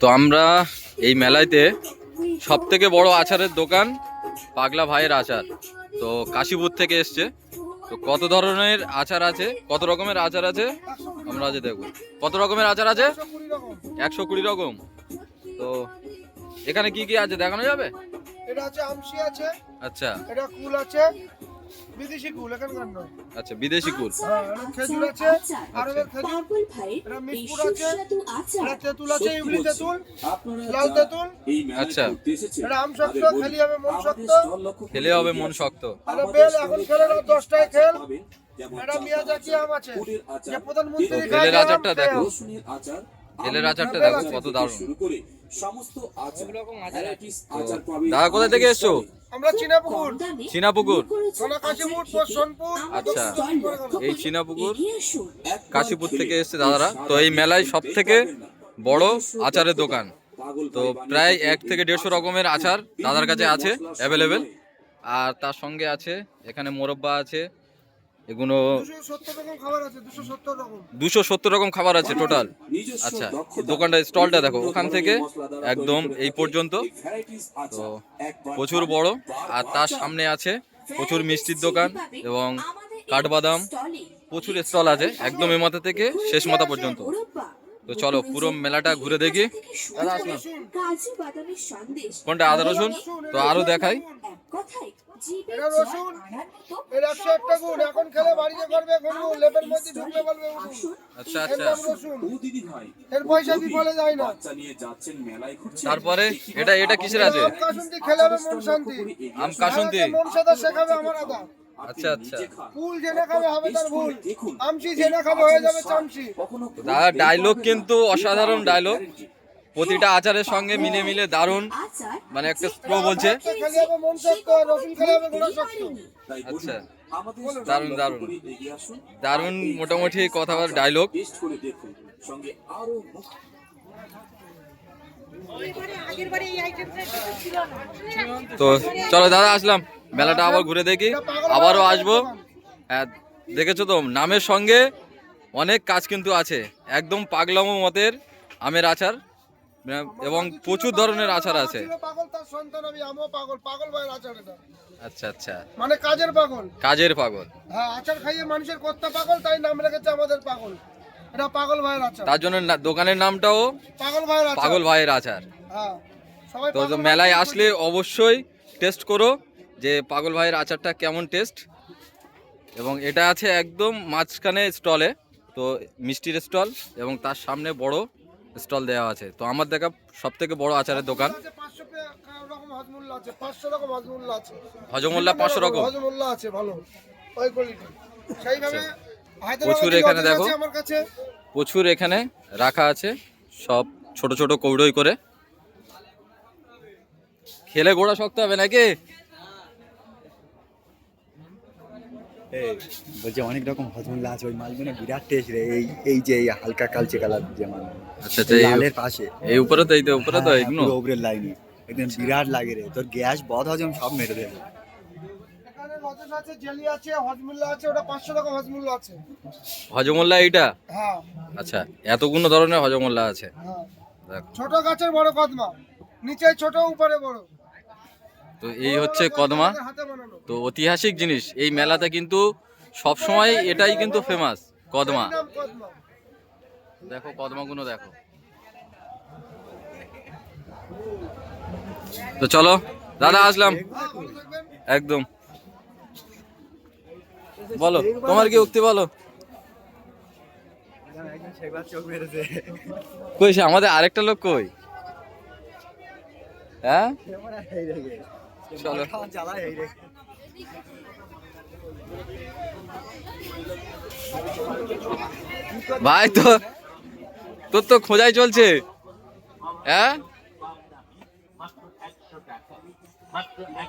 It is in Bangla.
তো আমরা এই মেলাতে সব থেকে বড় আচারের দোকান পাগলা ভাইয়ের আচার। তো কাশীপুর থেকে এসছে। তো কত ধরনের আচার আছে, কত রকমের আচার আছে আমরা আজ দেখব। কত রকমের আচার আছে? 120 রকম। তো এখানে কি কি আছে দেখানো যাবে? এটা আছে আমশি আছে, আচ্ছা এটা কুল আছে, বিদেশি কুল এখানকার নয়। আচ্ছা বিদেশি কুল। হ্যাঁ, এটা খেজুর আছে, আরবের খেজুর, এটা মিষ্টুর আছে, এটা তেঁতুল আছে, ইমলি তেঁতুল, লাল তেঁতুল। আচ্ছা এটা আম শক্ত, খেলি হবে মন শক্ত, খেলে হবে মন শক্ত। এটা বেল এখন খেলে না 10 টাকায় খেল। এটা মিয়াজাকি আম আছে, যে প্রধানমন্ত্রী তো খায়। বেলের আচারটা দেখো, বেলের আচারটা দেখো কত দারুণ। দাদা কোথা থেকে এসছো? আমরা চীনাপুকুর, চীনাপুকুর। সোনা কাশীপুর, সোনপুর। আচ্ছা এই চীনাপুকুর কাশীপুর থেকে এসছে দাদারা। তো এই মেলায় সব থেকে বড় আচারের দোকান। তো প্রায় 1 থেকে 150 রকমের আচার দাদার কাছে আছে অ্যাভেলেবেল। আর তার সঙ্গে আছে এখানে মোরব্বা আছে, এগুলো 270 রকম খাবার আছে, 270 রকম। 270 রকম খাবার আছে টোটাল। আচ্ছা দোকানটা স্টলটা দেখো ওখান থেকে একদম এই পর্যন্ত। তো প্রচুর বড়। আর তার সামনে আছে প্রচুর মিষ্টির দোকান এবং কাঠবাদাম, প্রচুর স্টল আছে একদম এই মাথা থেকে শেষ মাথা পর্যন্ত। তো চলো পুরো মেলাটা ঘুরে দেখি। দাদা আসুন। কোনটা? আদা রসুন। তো আরো দেখাই। এটা রসুন, এর 101 টা গুণ। এখন খেলে বাড়িতে করবে গরু, লেপের মধ্যে ঢুকলে বলবে উঠুন। আচ্ছা এর আচ্ছা। নাম রসুন, এর পয়সা বিফলে যায় না। তারপরে এটা এটা কিসের আছে? আম কাসুন্দি খেলে হবে মন শান্তি। আম কাসুন্দি। মন সাদা শেখাবে আমার আদা। আচ্ছা আচ্ছা। ফুল জেনে খাবে হবে তার ভুল, আমসি জেনে খাবে হয়ে যাবে চামচি। দাদা ডায়লগ কিন্তু অসাধারণ ডায়লগ, প্রতিটা আচারের সঙ্গে মিলে মিলে দারুণ, মানে একটা স্লো বলছে। খেলে হবে মন শক্ত, রসুন খেলে হবে গোড়া শক্ত। আচ্ছা দারুণ দারুণ দারুণ মোটামুটি কথা বলার ডায়লগ। তো চলো দাদা আসলাম, মেলাটা আবার ঘুরে দেখি, আবারও আসবো। হ্যাঁ দেখেছো তো নামের সঙ্গে অনেক কাজ কিন্তু আছে। একদম পাগলামো মতের আমের আচার এবং প্রচুর ধরনের আচার আছে। পাগল তার সন্তান, আমি আমও পাগল, পাগল ভাইয়ের আচার এটা। আচ্ছা আচ্ছা মানে কাজের পাগল। কাজের পাগল। হ্যাঁ, আচার খাইয়ে মানুষের কর্তা পাগল, তাই নাম রেখেছে আমাদের পাগল। এটা পাগল ভাইয়ের আচার। তার জন্য দোকানের নামটাও পাগল ভাইয়ের আচার। পাগল ভাইয়ের আচার। হ্যাঁ, সবাই তো মেলায় আসলে অবশ্যই টেস্ট করো যে পাগল ভাইয়ের আচারটা কেমন টেস্ট। এবং এটা আছে একদম মাঝখানে স্টলে, তো মিষ্টির স্টল এবং তার সামনে বড় স্টল দেওয়া আছে। তো আমার দেখা সব থেকে বড় আচারের দোকান। 500 রকম হজমুল্লা আছে, 500 রকম হজমুল্লা আছে। হজমোল্লা 500 রকম হজমুল্লা আছে ভালো, ওই কোয়ালিটি। সেইভাবে প্রচুর এখানে দেখো, আমার কাছে প্রচুর এখানে রাখা আছে সব ছোট ছোট কৌড়োই করে। খেলে গোড়া শক্ত হবে নাকি? বলছে অনেক রকম হজমোল্লা আছে, ওই মালগুলো বিরাট টেস্ট রে। এই যে এই হালকা কালচে কালার যে মাল, আচ্ছা আচ্ছা লালের পাশে এই উপরে তো, এই তো উপরে তো এগুলো উপরের লাইনে একদম বিরাট লাগে রে। তোর গ্যাস বদ হজম সব মেরে দেবে। এখানে লজেস আছে, জেলি আছে, হজমুল্লা আছে, ওটা 500 রকম হজমুল্লা আছে। হজমোল্লা এইটা? হ্যাঁ আচ্ছা এতগুলো ধরনের হজমোল্লা আছে। হ্যাঁ, দেখ ছোট গাছের বড় কদমা, নিচে ছোট উপরে বড়। তো এই হচ্ছে কদমা। হাতে বানানো। তো ঐতিহাসিক জিনিস এই মেলাতে কিন্তু সব সময় এটাই কিন্তু ফেমাস, কদমা। নাম কদমা। দেখো কদমাগুলো দেখো। তো চলো দাদা আসলাম ভালো থাকবেন। একদম। বলো তোমার কি উক্তি বলো। কই সে আমাদের আরেকটা লোক কই? হ্যাঁ চলো ভাই, তো তোর তো খোঁজাই চলছে। হ্যাঁ